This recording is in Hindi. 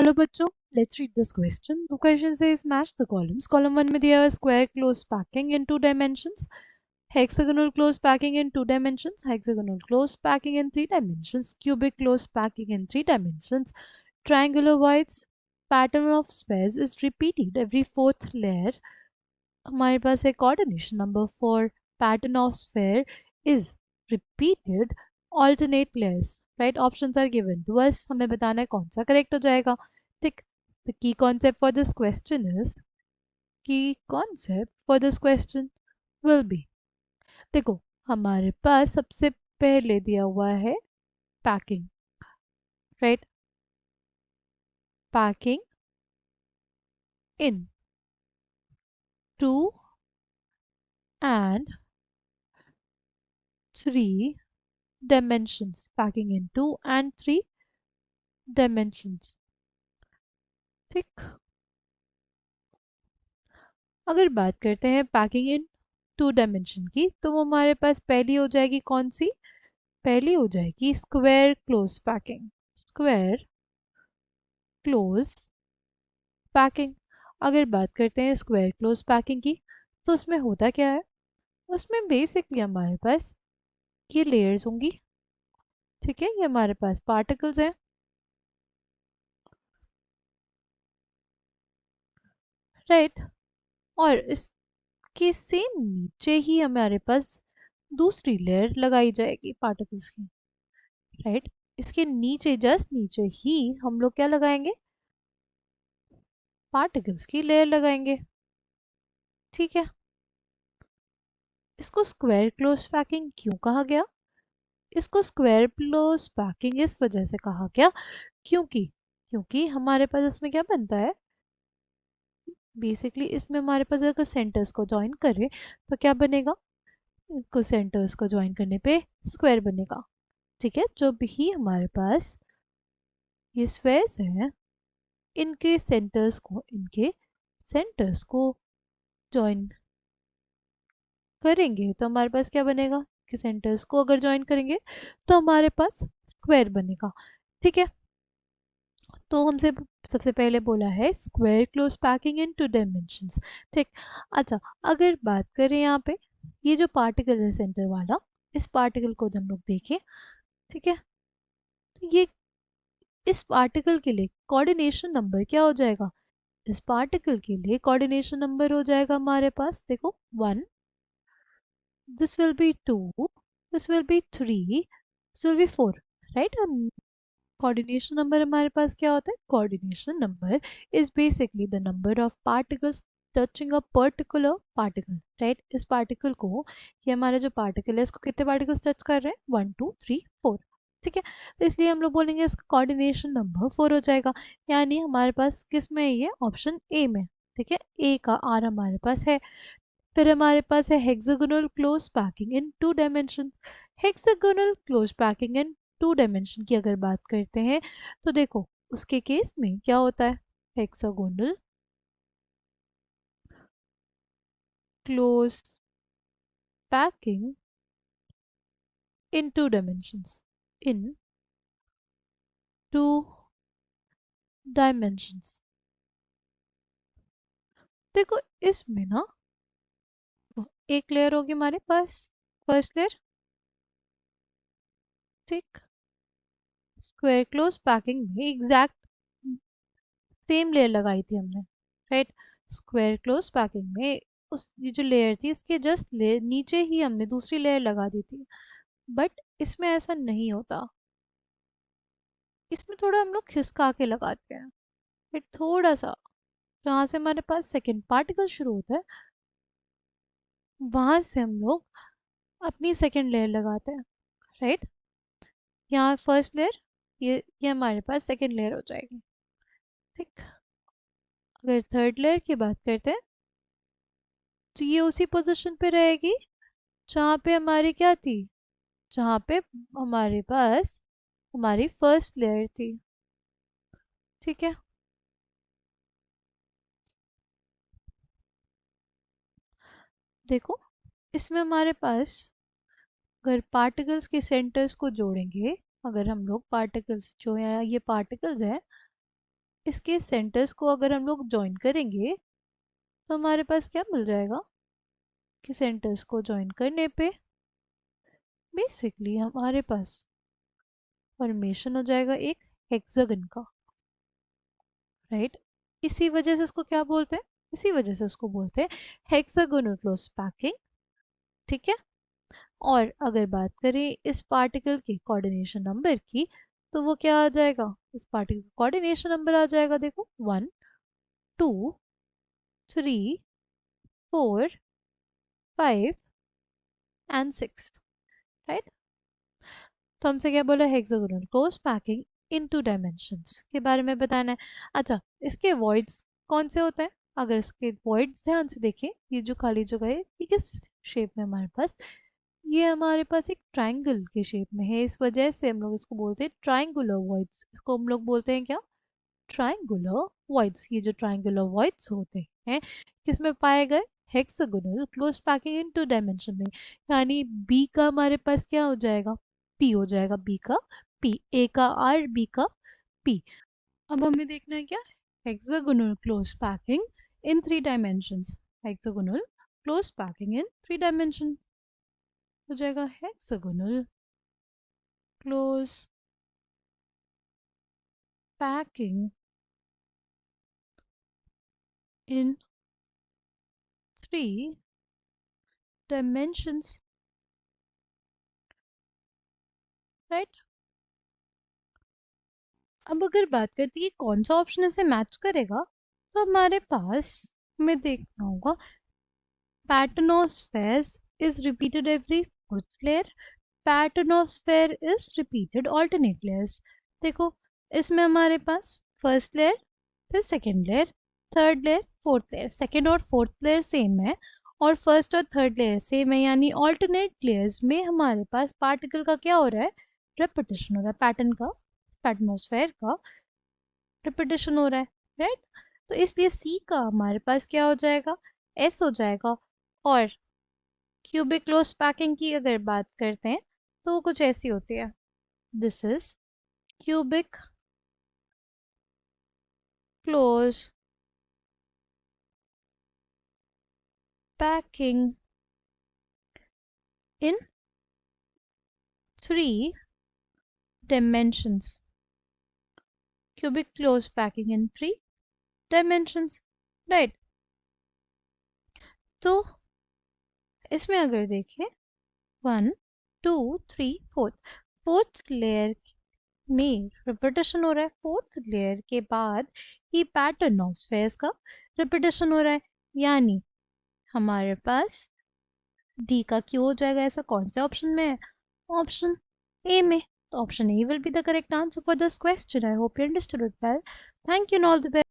चलो बच्चों, let's read this question. The question says match the columns. Column 1 में दिया है square close packing in to dimensions, hexagonal close packing in 2 dimensions, hexagonal close packing in 3 dimensions, cubic close packing in 3 dimensions, triangular voids. Pattern of squares is repeated every fourth layer. हमारे पास है coordination number for pattern of sphere is repeated alternate layers. Right, options are given to us. हमें बताना है कौन सा करेक्ट हो जाएगा. ठीक. The key concept for this question is, key concept for this question will be, देखो हमारे पास सबसे पहले दिया हुआ है packing. Right, packing in 2 and 3 dimensions, packing in 2 and 3 dimensions. ठीक. अगर बात करते हैं पैकिंग इन 2 डायमेंशन की, तो वो हमारे पास पहली हो जाएगी कौन सी? पहली हो जाएगी square close packing. Square close packing. अगर बात करते हैं स्क्वायर क्लोज पैकिंग की, तो उसमें होता क्या है? उसमें बेसिकली हमारे पास ये लेयर्स होंगी. ठीक है, ये हमारे पास पार्टिकल्स हैं. राइट, और इसके सेम नीचे ही हमारे पास दूसरी लेयर लगाई जाएगी पार्टिकल्स की. राइट, इसके नीचे, जस्ट नीचे ही हम लोग क्या लगाएंगे? पार्टिकल्स की लेयर लगाएंगे. ठीक है. इसको स्क्वायर क्लोज पैकिंग क्यों कहा गया? इसको स्क्वायर क्लोज पैकिंग इस वजह से कहा गया क्योंकि क्योंकि हमारे पास इसमें क्या बनता है? बेसिकली इसमें हमारे पास अगर सेंटर्स को ज्वाइन करें तो क्या बनेगा? इसको सेंटर्स को ज्वाइन करने पे स्क्वायर बनेगा. ठीक है, जो भी हमारे पास ये स्क्वायर्स हैं, इनके सेंटर्स को ज्वाइन करेंगे तो हमारे पास क्या बनेगा? कि सेंटर्स को अगर ज्वाइन करेंगे तो हमारे पास स्क्वायर बनेगा. ठीक है, तो हमसे सबसे पहले बोला है square close packing in 2 dimensions. ठीक. अच्छा, अगर बात करें यहाँ पे, ये जो पार्टिकल है सेंटर वाला, इस पार्टिकल को हम लोग देखें. ठीक है, तो ये इस पार्टिकल के लिए कोऑर्डिनेशन नंबर क्या हो जाएगा? इस पार्टिकल के लिए कोऑर्डिनेशन नंबर हो जाएगा हमारे पास, देखो 1, this will be 2, this will be 3, this will be 4. Right. Coordination number हमारे पास क्या होता है? Coordination number is basically the number of particles touching a particular particle. Right, इस पार्टिकल को, ये हमारा जो पार्टिकल है, इसको कितने पार्टिकल्स टच कर रहे हैं? 1 2 3 4. ठीक है, तो इसलिए हम लोग बोलेंगे इसका कोऑर्डिनेशन नंबर 4 हो जाएगा. यानी हमारे पास किस में है? ये ऑप्शन ए में. ठीक है, ए का आर हमारे पास है. फिर हमारे पास है hexagonal close packing in 2 dimension. Hexagonal close packing in 2 dimension की अगर बात करते हैं तो देखो उसके केस में क्या होता है? Hexagonal close packing in 2 dimensions. In 2 dimensions. देखो इसमें ना, तो एक लेयर होगी हमारे पास, फर्स्ट लेयर. ठीक. स्क्वायर क्लोज पैकिंग में एग्जैक्ट सेम लेयर लगाई थी हमने. राइट, स्क्वायर क्लोज पैकिंग में उस ये जो लेयर थी, इसके जस्ट नीचे ही हमने दूसरी लेयर लगा दी थी. बट इसमें ऐसा नहीं होता. इसमें थोड़ा हम लोग खिसका के लगाते हैं. फिर थोड़ा सा जहाँ से हमारे पास सेकेंड पार्टिकल शुरू होता है, वहां से हम लोग अपनी सेकेंड लेयर लगाते हैं. राइट, यहाँ फर्स्ट लेयर, ये हमारे पास सेकेंड लेयर हो जाएगी. ठीक. अगर थर्ड लेयर की बात करते हैं तो ये उसी पोजीशन पे रहेगी जहाँ पे हमारी क्या थी? जहाँ पे हमारे पास हमारी फर्स्ट लेयर थी. ठीक है, देखो इसमें हमारे पास अगर पार्टिकल्स के सेंटर्स को जोड़ेंगे, अगर हम लोग पार्टिकल्स जो है, ये पार्टिकल्स हैं, इसके सेंटर्स को अगर हम लोग ज्वाइन करेंगे तो हमारे पास क्या मिल जाएगा कि सेंटर्स को ज्वाइन करने पे बेसिकली हमारे पास फॉर्मेशन हो जाएगा एक हेक्सागन का, राइट। इसी वजह से इसको क्या बोलते हैं, इसी वजह से इसको बोलते हैं हेक्सागोनल क्लोज पैकिंग, ठीक है। और अगर बात करें इस पार्टिकल के कोऑर्डिनेशन नंबर की, तो वो क्या आ जाएगा, इस पार्टिकल का कोऑर्डिनेशन नंबर आ जाएगा, देखो 1 2 3 4 5 एंड 6, राइट। तो हमसे क्या बोला, hexagonal close packing in 2 dimensions के बारे में बताना है। अच्छा, इसके वॉइड्स कौन से होते हैं, अगर इसके वॉइड्स ध्यान से देखें, ये जो खाली जगह है ये किस शेप में हमारे पास, ये हमारे पास एक ट्रायंगल के शेप में है, इस वजह से हम लोग इसको बोलते हैं ट्रायंगुलर वॉइड्स। इसको हम लोग बोलते हैं क्या, ट्रायंगुलर वॉइड्स। ये जो ट्रायंगुलर वॉइड्स होते हैं किसमें पाए गए, hexagonal close packing in 2 dimension में, यानी बी का हमारे पास क्या हो जाएगा, पी हो जाएगा, बी का पी, ए का आर, बी का पी। अब हमें देखना है क्या, hexagonal close packing in 3 dimensions, hexagonal close packing in 3 dimensions हो जाएगा hexagonal close packing in 3 dimensions, right. अब अगर बात करते हैं कि कौन सा ऑप्शन इसे मैच करेगा, तो हमारे पास हमें देखना होगा pattern of spheres is repeated every fourth layer, pattern of sphere is repeated alternate layers. देखो इसमें हमारे पास फर्स्ट लेयर, फिर second layer, third layer, fourth layer, second और फोर्थ लेयर सेम है और फर्स्ट और थर्ड लेयर सेम है, यानी ऑल्टरनेट लेयर्स में हमारे पास पार्टिकल का क्या हो रहा है, रेपिटेशन हो रहा है, पैटर्न का, पैटर्न ऑफ स्फेयर का रिपीटेशन हो रहा है, राइट। तो इसलिए सी का हमारे पास क्या हो जाएगा, एस हो जाएगा। और क्यूबिक क्लोज पैकिंग की अगर बात करते हैं तो वो कुछ ऐसी होती है, this is cubic close packing in 3 dimensions, cubic close packing in 3 dimensions, right। तो इसमें अगर देखें 1 2 3 फोर्थ लेयर में रिपीटेशन हो रहा है, फोर्थ लेयर के बाद ही पैटर्न ऑफ स्फेयर्स का रिपीटेशन हो रहा है, यानी हमारे पास डी का क्यू हो जाएगा, ऐसा कौन से ऑप्शन में है, ऑप्शन ए में। तो option A will be the correct answer for this question. I hope you understood it well. Thank you and all the best.